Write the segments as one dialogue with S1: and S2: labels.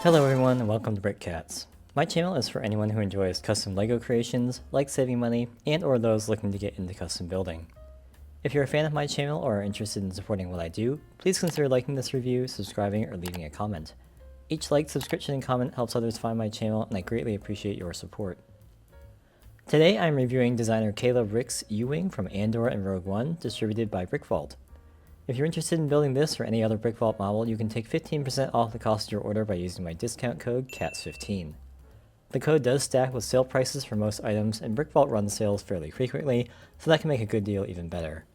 S1: Hello everyone and welcome to BrickCats. My channel is for anyone who enjoys custom LEGO creations, likes saving money, and or those looking to get into custom building. If you're a fan of my channel or are interested in supporting what I do, please consider liking this review, subscribing, or leaving a comment. Each like, subscription, and comment helps others find my channel, and I greatly appreciate your support. Today I'm reviewing designer Caleb Rick's U-Wing from Andor and Rogue One, distributed by BrickVault. If you're interested in building this or any other BrickVault model, you can take 15% off the cost of your order by using my discount code CATS15. The code does stack with sale prices for most items, and BrickVault runs sales fairly frequently, so that can make a good deal even better.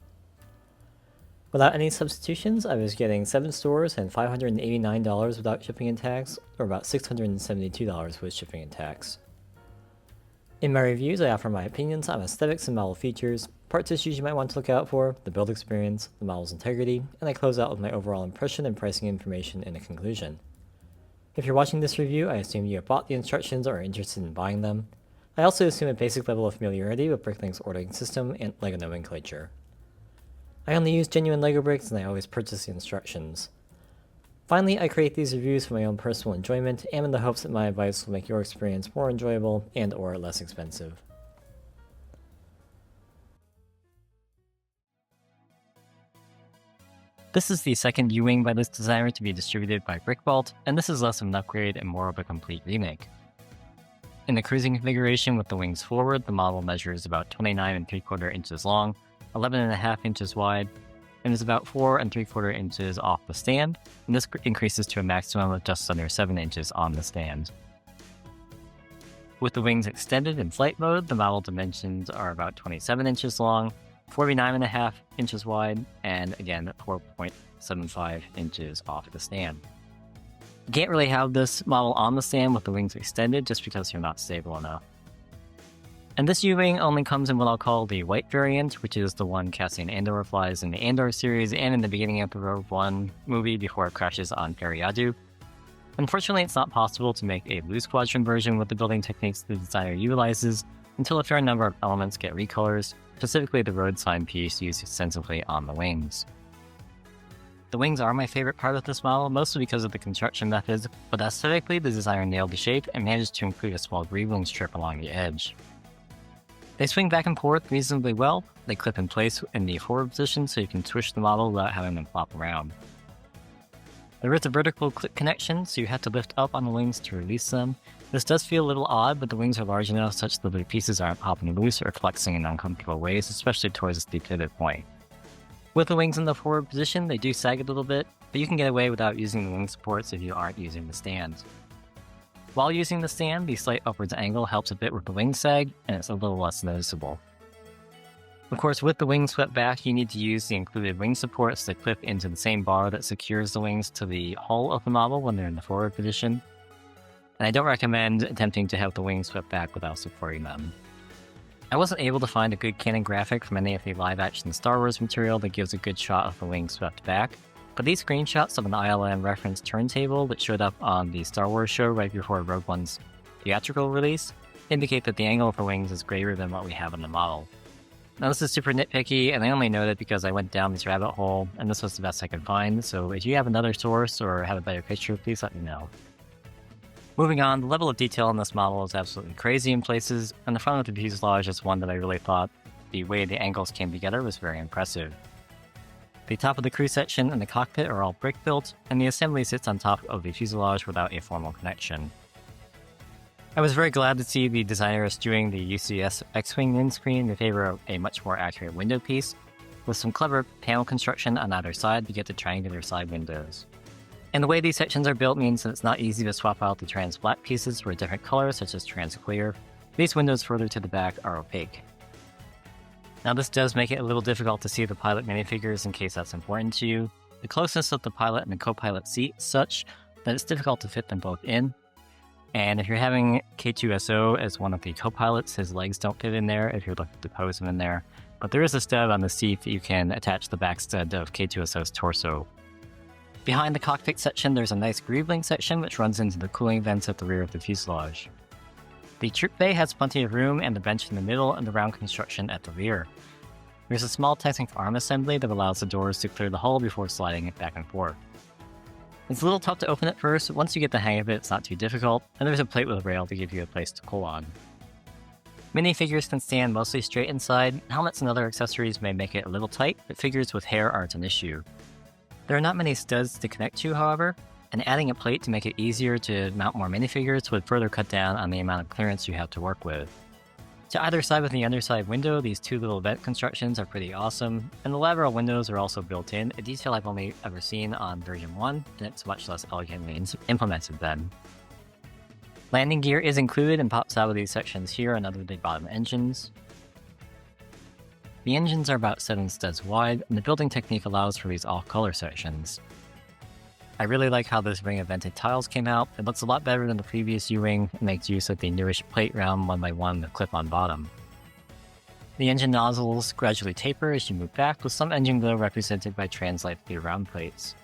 S1: Without any substitutions, I was getting 7 stores and $589 without shipping and tax, or about $672 with shipping and tax. In my reviews, I offer my opinions on aesthetics and model features, parts issues you might want to look out for, the build experience, the model's integrity, and I close out with my overall impression and pricing information in a conclusion. If you're watching this review, I assume you have bought the instructions or are interested in buying them. I also assume a basic level of familiarity with Bricklink's ordering system and LEGO nomenclature. I only use genuine LEGO bricks and I always purchase the instructions. Finally, I create these reviews for my own personal enjoyment and in the hopes that my advice will make your experience more enjoyable and or less expensive. This is the second U-Wing by this designer to be distributed by BrickVault, and this is less of an upgrade and more of a complete remake. In the cruising configuration with the wings forward, the model measures about 29 3/4 inches long, 11.5 inches wide, and is about 4 3/4 inches off the stand, and this increases to a maximum of just under 7 inches on the stand. With the wings extended in flight mode, the model dimensions are about 27 inches long, 49.5 inches wide, and again 4.75 inches off the stand. You can't really have this model on the stand with the wings extended just because they're not stable enough. And this U-Wing only comes in what I'll call the white variant, which is the one Cassian Andor flies in the Andor series and in the beginning of the Rogue One movie before it crashes on Periadu. Unfortunately, it's not possible to make a loose quadrant version with the building techniques the designer utilizes until a fair number of elements get recolors, specifically the road sign piece used extensively on the wings. The wings are my favorite part of this model, mostly because of the construction methods, but aesthetically the designer nailed the shape and managed to include a small greebling strip along the edge. They swing back and forth reasonably well. They clip in place in the forward position so you can swish the model without having them flop around. There is a vertical clip connection, so you have to lift up on the wings to release them. This does feel a little odd, but the wings are large enough such that the pieces aren't popping loose or flexing in uncomfortable ways, especially towards the pivot point. With the wings in the forward position, they do sag a little bit, but you can get away without using the wing supports if you aren't using the stands. While using the stand, the slight upwards angle helps a bit with the wing sag, and it's a little less noticeable. Of course, with the wings swept back, you need to use the included wing supports that clip into the same bar that secures the wings to the hull of the model when they're in the forward position. And I don't recommend attempting to have the wings swept back without supporting them. I wasn't able to find a good canon graphic from any of the live-action Star Wars material that gives a good shot of the wings swept back, but these screenshots of an ILM reference turntable that showed up on the Star Wars show right before Rogue One's theatrical release indicate that the angle of the wings is greater than what we have in the model. Now this is super nitpicky, and I only know that because I went down this rabbit hole, and this was the best I could find, so if you have another source or have a better picture, please let me know. Moving on, the level of detail in this model is absolutely crazy in places, and the front of the fuselage is one that I really thought the way the angles came together was very impressive. The top of the crew section and the cockpit are all brick built, and the assembly sits on top of the fuselage without a formal connection. I was very glad to see the designer eschewing the UCS X-Wing windscreen in favor of a much more accurate window piece, with some clever panel construction on either side to get the triangular side windows. And the way these sections are built means that it's not easy to swap out the trans black pieces for a different color, such as trans clear. These windows further to the back are opaque. Now this does make it a little difficult to see the pilot minifigures in case that's important to you. The closeness of the pilot and the co-pilot seat is such that it's difficult to fit them both in. And if you're having K2SO as one of the co-pilots, his legs don't fit in there if you're looking to pose him in there. But there is a stud on the seat that you can attach the back stud of K2SO's torso. Behind the cockpit section, there's a nice greebling section which runs into the cooling vents at the rear of the fuselage. The troop bay has plenty of room and the bench in the middle and the round construction at the rear. There's a small Technic arm assembly that allows the doors to clear the hull before sliding it back and forth. It's a little tough to open at first, but once you get the hang of it, it's not too difficult, and there's a plate with a rail to give you a place to pull on. Minifigures can stand mostly straight inside. Helmets and other accessories may make it a little tight, but figures with hair aren't an issue. There are not many studs to connect to, however, and adding a plate to make it easier to mount more minifigures would further cut down on the amount of clearance you have to work with. To either side with the underside window, these two little vent constructions are pretty awesome, and the lateral windows are also built in, a detail I've only ever seen on version 1, and it's much less elegantly implemented then. Landing gear is included and pops out of these sections here and under the bottom engines. The engines are about 7 studs wide, and the building technique allows for these all-color sections. I really like how this ring of vented tiles came out. It looks a lot better than the previous U-Wing and makes use of the newish plate round 1x1 with clip-on bottom. The engine nozzles gradually taper as you move back, with some engine glow represented by translate through round plates.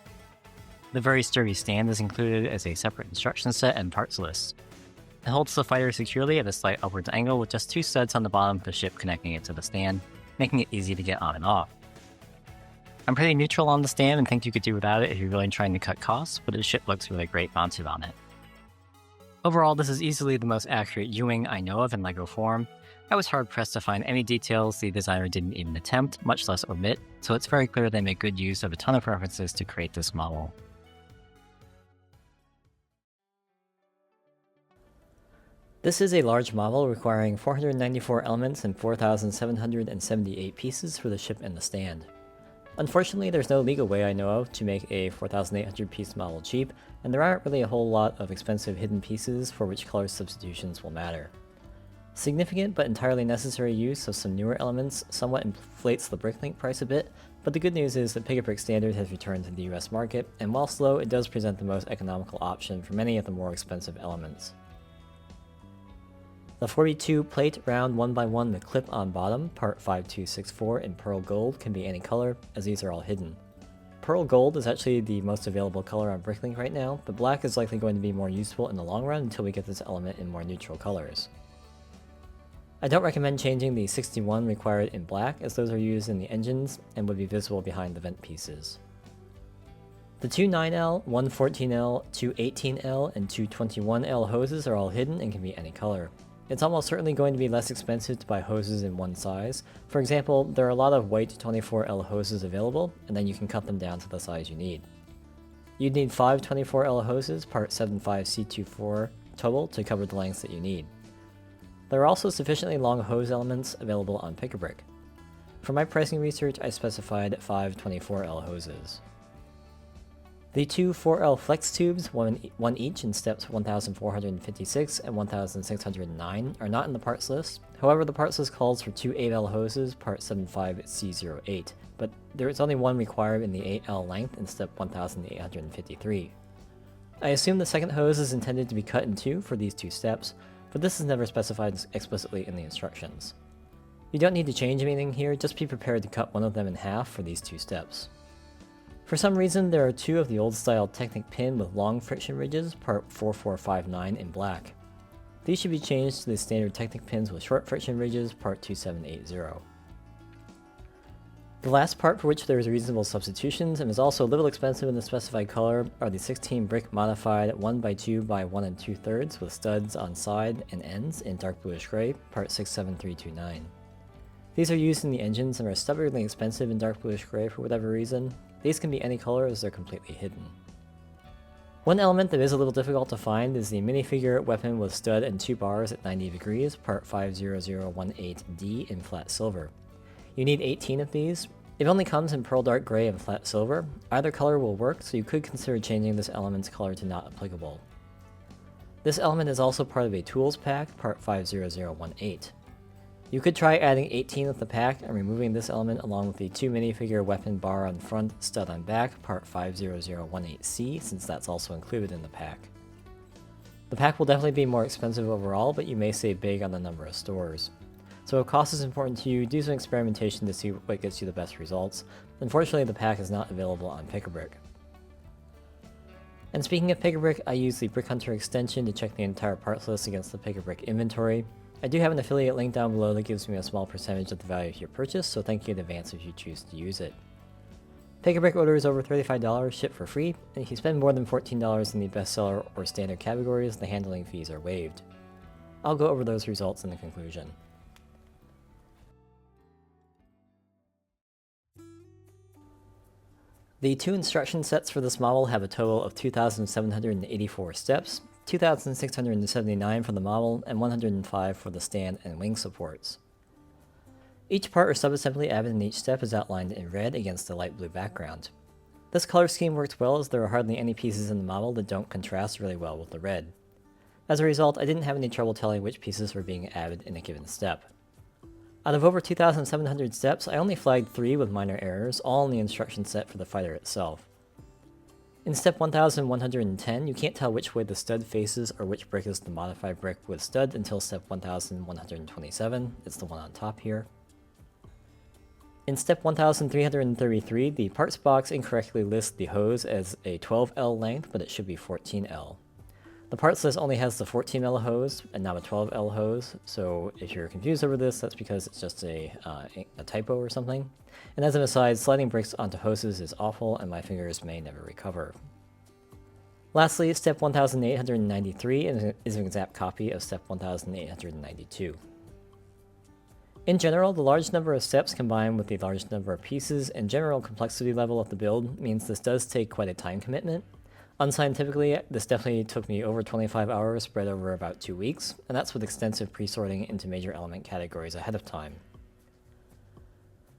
S1: The very sturdy stand is included as a separate instruction set and parts list. It holds the fighter securely at a slight upwards angle with just 2 studs on the bottom of the ship connecting it to the stand, making it easy to get on and off. I'm pretty neutral on the stand and think you could do without it if you're really trying to cut costs, but the ship looks really great mounted on it. Overall, this is easily the most accurate U-Wing I know of in LEGO form. I was hard pressed to find any details the designer didn't even attempt, much less omit, so it's very clear they made good use of a ton of references to create this model. This is a large model requiring 494 elements and 4,778 pieces for the ship and the stand. Unfortunately, there's no legal way I know of to make a 4,800 piece model cheap, and there aren't really a whole lot of expensive hidden pieces for which color substitutions will matter. Significant but entirely necessary use of some newer elements somewhat inflates the Bricklink price a bit, but the good news is that Pick-a-Brick Standard has returned to the US market, and while slow, it does present the most economical option for many of the more expensive elements. The 42 plate round 1x1 with clip-on bottom, part 5264 in Pearl Gold can be any color, as these are all hidden. Pearl Gold is actually the most available color on Bricklink right now, but black is likely going to be more useful in the long run until we get this element in more neutral colors. I don't recommend changing the 61 required in black, as those are used in the engines and would be visible behind the vent pieces. The two 9L, one 14L, two 18L, and two 21L hoses are all hidden and can be any color. It's almost certainly going to be less expensive to buy hoses in one size. For example, there are a lot of white 24L hoses available, and then you can cut them down to the size you need. You'd need 5 24L hoses, part 75C24 total, to cover the lengths that you need. There are also sufficiently long hose elements available on Pick-a-Brick. For my pricing research, I specified 5 24L hoses. The two 4L flex tubes, one each in steps 1456 and 1609, are not in the parts list. However, the parts list calls for two 8L hoses, part 75C08, but there is only one required in the 8L length in step 1853. I assume the second hose is intended to be cut in two for these two steps, but this is never specified explicitly in the instructions. You don't need to change anything here, just be prepared to cut one of them in half for these two steps. For some reason, there are two of the old-style Technic pin with long friction ridges, part 4459 in black. These should be changed to the standard Technic pins with short friction ridges, part 2780. The last part for which there is reasonable substitutions and is also a little expensive in the specified color are the 16 brick modified 1x2 by 1 2/3 with studs on side and ends in dark bluish gray, part 67329. These are used in the engines and are stubbornly expensive in dark bluish gray for whatever reason. These can be any color as they're completely hidden. One element that is a little difficult to find is the minifigure weapon with stud and two bars at 90 degrees, part 50018D in flat silver. You need 18 of these. It only comes in pearl dark gray and flat silver. Either color will work, so you could consider changing this element's color to not applicable. This element is also part of a tools pack, part 50018. You could try adding 18 with the pack and removing this element along with the 2 minifigure weapon bar on front, stud on back, part 50018C, since that's also included in the pack. The pack will definitely be more expensive overall, but you may save big on the number of stores. So if cost is important to you, do some experimentation to see what gets you the best results. Unfortunately, the pack is not available on Pick-a-Brick. And speaking of Pick-a-Brick, I use the Brick Hunter extension to check the entire parts list against the Pick-a-Brick inventory. I do have an affiliate link down below that gives me a small percentage of the value of your purchase, so thank you in advance if you choose to use it.
S2: Pick-a-Brick orders over $35 ship for free, and if you spend more than $14 in the bestseller or standard categories, the handling fees are waived. I'll go over those results in the conclusion. The two instruction sets for this model have a total of 2,784 steps, 2,679 for the model, and 105 for the stand and wing supports. Each part or subassembly added in each step is outlined in red against a light blue background. This color scheme works well as there are hardly any pieces in the model that don't contrast really well with the red. As a result, I didn't have any trouble telling which pieces were being added in a given step. Out of over 2,700 steps, I only flagged 3 with minor errors, all in the instruction set for the fighter itself. In step 1110, you can't tell which way the stud faces or which brick is the modified brick with stud until step 1127, it's the one on top here. In step 1333, the parts box incorrectly lists the hose as a 12L length, but it should be 14L. The parts list only has the 14L hose and not a 12L hose, so if you're confused over this, that's because it's just a typo or something. And as an aside, sliding bricks onto hoses is awful and my fingers may never recover. Lastly, step 1893 is an exact copy of step 1892. In general, the large number of steps combined with the large number of pieces and general complexity level of the build means this does take quite a time commitment. Unscientifically, this definitely took me over 25 hours spread over about 2 weeks, and that's with extensive pre-sorting into major element categories ahead of time.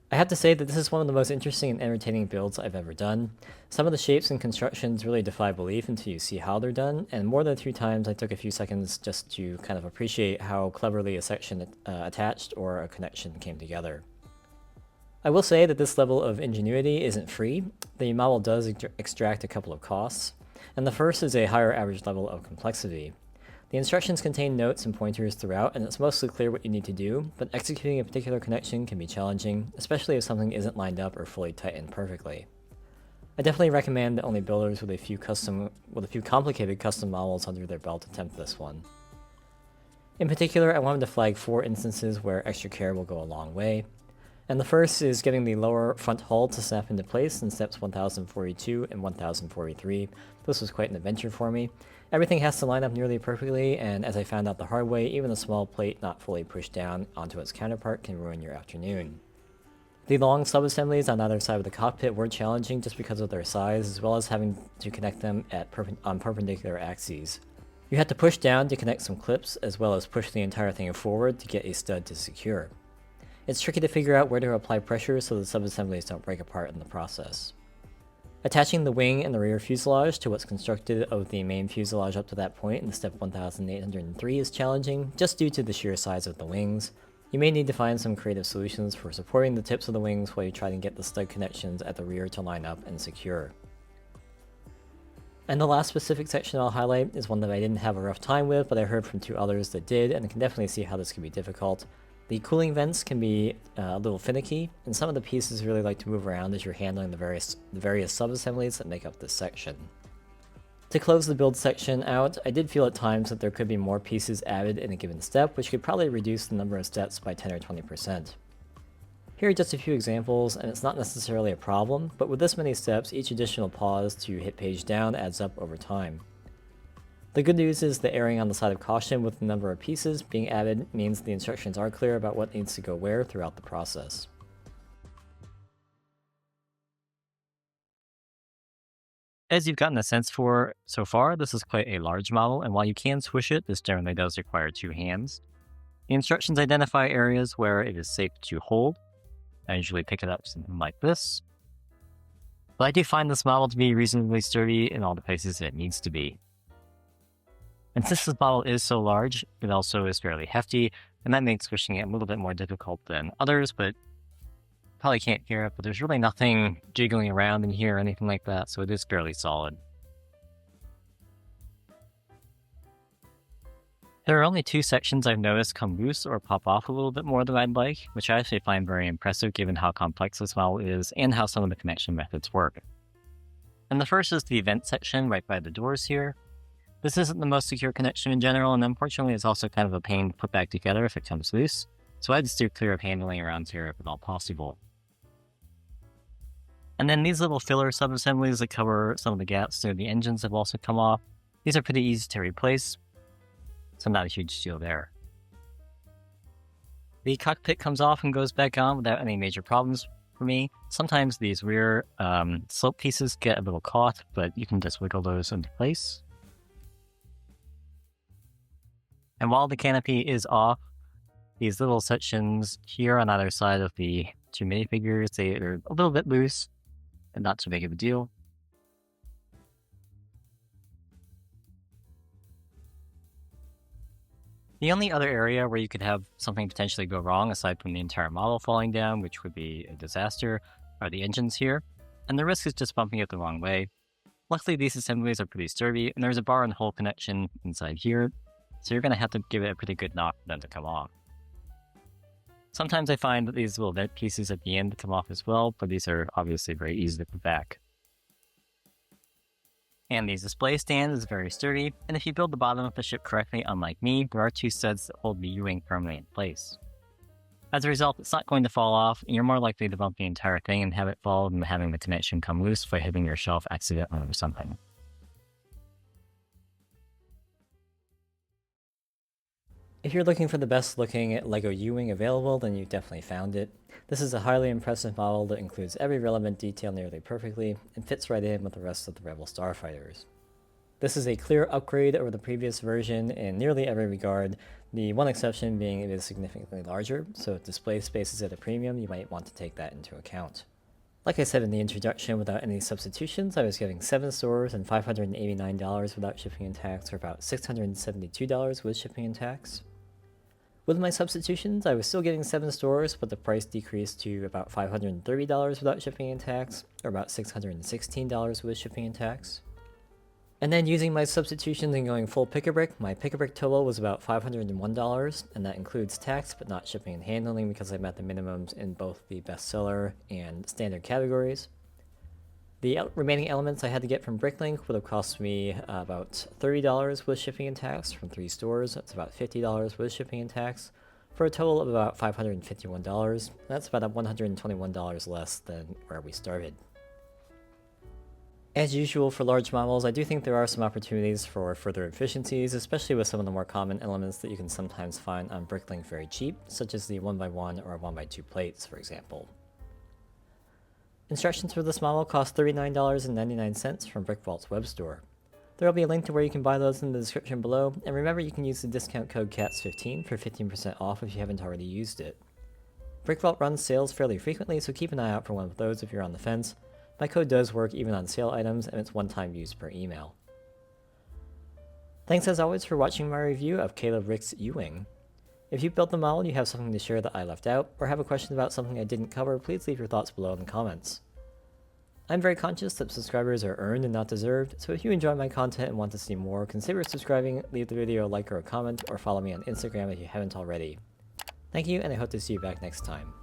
S2: I have to say that this is one of the most interesting and entertaining builds I've ever done. Some of the shapes and constructions really defy belief until you see how they're done, and more than 3 times I took a few seconds just to kind of appreciate how cleverly a section attached or a connection came together. I will say that this level of ingenuity isn't free. The model does extract a couple of costs, and the first is a higher average level of complexity. The instructions contain notes and pointers throughout, and it's mostly clear what you need to do, but executing a particular connection can be challenging, especially if something isn't lined up or fully tightened perfectly. I definitely recommend that only builders with a few complicated custom models under their belt attempt this one. In particular, I wanted to flag 4 instances where extra care will go a long way. And the first is getting the lower front hull to snap into place in steps 1042 and 1043. This was quite an adventure for me. Everything has to line up nearly perfectly, and as I found out the hard way, even a small plate not fully pushed down onto its counterpart can ruin your afternoon. The long subassemblies on either side of the cockpit were challenging just because of their size, as well as having to connect them on perpendicular axes. You had to push down to connect some clips, as well as push the entire thing forward to get a stud to secure. It's tricky to figure out where to apply pressure so the subassemblies don't break apart in the process. Attaching the wing and the rear fuselage to what's constructed of the main fuselage up to that point in step 1803 is challenging, just due to the sheer size of the wings. You may need to find some creative solutions for supporting the tips of the wings while you try to get the stud connections at the rear to line up and secure. And the last specific section I'll highlight is one that I didn't have a rough time with, but I heard from 2 others that did, and I can definitely see how this can be difficult. The cooling vents can be a little finicky, and some of the pieces really like to move around as you're handling the various subassemblies that make up this section. To close the build section out, I did feel at times that there could be more pieces added in a given step, which could probably reduce the number of steps by 10 or 20%. Here are just a few examples, and it's not necessarily a problem, but with this many steps, each additional pause to hit page down adds up over time. The good news is that erring on the side of caution with the number of pieces being added means the instructions are clear about what needs to go where throughout the process.
S1: As you've gotten a sense for so far, this is quite a large model, and while you can swish it, this generally does require 2 hands. The instructions identify areas where it is safe to hold. I usually pick it up something like this. But I do find this model to be reasonably sturdy in all the places it needs to be. And since this model is so large, it also is fairly hefty, and that makes squishing it a little bit more difficult than others, but probably can't hear it, but there's really nothing jiggling around in here or anything like that, so it is fairly solid. There are only 2 sections I've noticed come loose or pop off a little bit more than I'd like, which I actually find very impressive given how complex this model is and how some of the connection methods work. And the first is the vent section right by the doors here. This isn't the most secure connection in general, and unfortunately it's also kind of a pain to put back together if it comes loose, so I'd steer clear of handling around here if at all possible. And then these little filler sub-assemblies that cover some of the gaps near the engines have also come off. These are pretty easy to replace, so not a huge deal there. The cockpit comes off and goes back on without any major problems for me. Sometimes these rear slope pieces get a little caught, but you can just wiggle those into place. And while the canopy is off, these little sections here on either side of the two minifigures, they are a little bit loose and not too big of a deal. The only other area where you could have something potentially go wrong, aside from the entire model falling down, which would be a disaster, are the engines here, and the risk is just bumping it the wrong way. Luckily, these assemblies are pretty sturdy, and there's a bar and hole connection inside here, so you're going to have to give it a pretty good knock for them to come off. Sometimes I find that these little vent pieces at the end come off as well, but these are obviously very easy to put back. And the display stand is very sturdy, and if you build the bottom of the ship correctly, unlike me, there are two studs that hold the U-wing firmly in place. As a result, it's not going to fall off, and you're more likely to bump the entire thing and have it fall than having the connection come loose by hitting your shelf accidentally or something.
S2: If you're looking for the best looking LEGO U-wing available, then you've definitely found it. This is a highly impressive model that includes every relevant detail nearly perfectly, and fits right in with the rest of the Rebel starfighters. This is a clear upgrade over the previous version in nearly every regard, the one exception being it is significantly larger, so if display space is at a premium, you might want to take that into account. Like I said in the introduction, without any substitutions, I was getting 7 stores and $589 without shipping and tax, or about $672 with shipping and tax. With my substitutions, I was still getting 7 stores, but the price decreased to about $530 without shipping and tax, or about $616 with shipping and tax. And then using my substitutions and going full pick-a-brick, my pick-a-brick total was about $501, and that includes tax but not shipping and handling because I met the minimums in both the bestseller and standard categories. The remaining elements I had to get from Bricklink would have cost me about $30 with shipping and tax from 3 stores. That's about $50 with shipping and tax, for a total of about $551. That's about $121 less than where we started. As usual for large models, I do think there are some opportunities for further efficiencies, especially with some of the more common elements that you can sometimes find on Bricklink very cheap, such as the 1x1 or 1x2 plates, for example. Instructions for this model cost $39.99 from BrickVault's web store. There will be a link to where you can buy those in the description below, and remember you can use the discount code CATS15 for 15% off if you haven't already used it. BrickVault runs sales fairly frequently, so keep an eye out for one of those if you're on the fence. My code does work even on sale items, and it's one-time use per email. Thanks as always for watching my review of Caleb Rick's U-wing. If you built the model, you have something to share that I left out, or have a question about something I didn't cover, please leave your thoughts below in the comments. I'm very conscious that subscribers are earned and not deserved, so if you enjoy my content and want to see more, consider subscribing, leave the video a like or a comment, or follow me on Instagram if you haven't already. Thank you, and I hope to see you back next time.